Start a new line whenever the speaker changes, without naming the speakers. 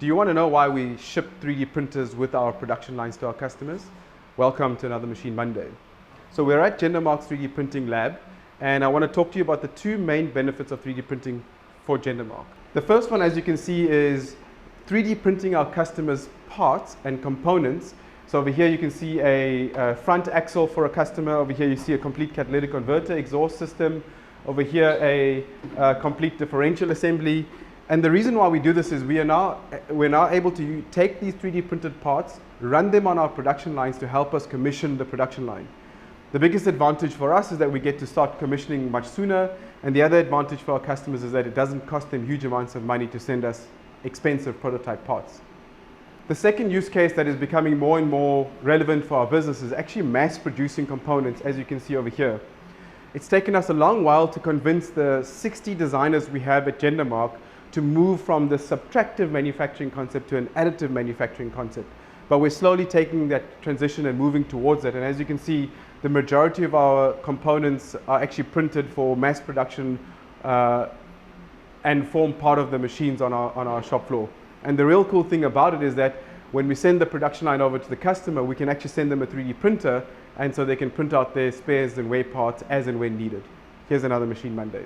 Do you want to know why we ship 3D printers with our production lines to our customers? Welcome to another Machine Monday. So we're at Jendamark's 3D printing lab, and I want to talk to you about the two main benefits of 3D printing for Jendamark. The first one, as you can see, is 3D printing our customers' parts and components. So over here you can see a front axle for a customer. Over here you see a complete catalytic converter exhaust system. Over here a complete differential assembly. And the reason why we do this is we're now able to take these 3D printed parts, run them on our production lines to help us commission the production line. The biggest advantage for us is that we get to start commissioning much sooner, and the other advantage for our customers is that it doesn't cost them huge amounts of money to send us expensive prototype parts. The second use case that is becoming more and more relevant for our business is actually mass producing components, as you can see over here. It's taken us a long while to convince the 60 designers we have at Jendamark to move from the subtractive manufacturing concept to an additive manufacturing concept. But we're slowly taking that transition and moving towards it. And as you can see, the majority of our components are actually printed for mass production and form part of the machines on our shop floor. And the real cool thing about it is that when we send the production line over to the customer, we can actually send them a 3D printer, and so they can print out their spares and wear parts as and when needed. Here's another Machine Monday.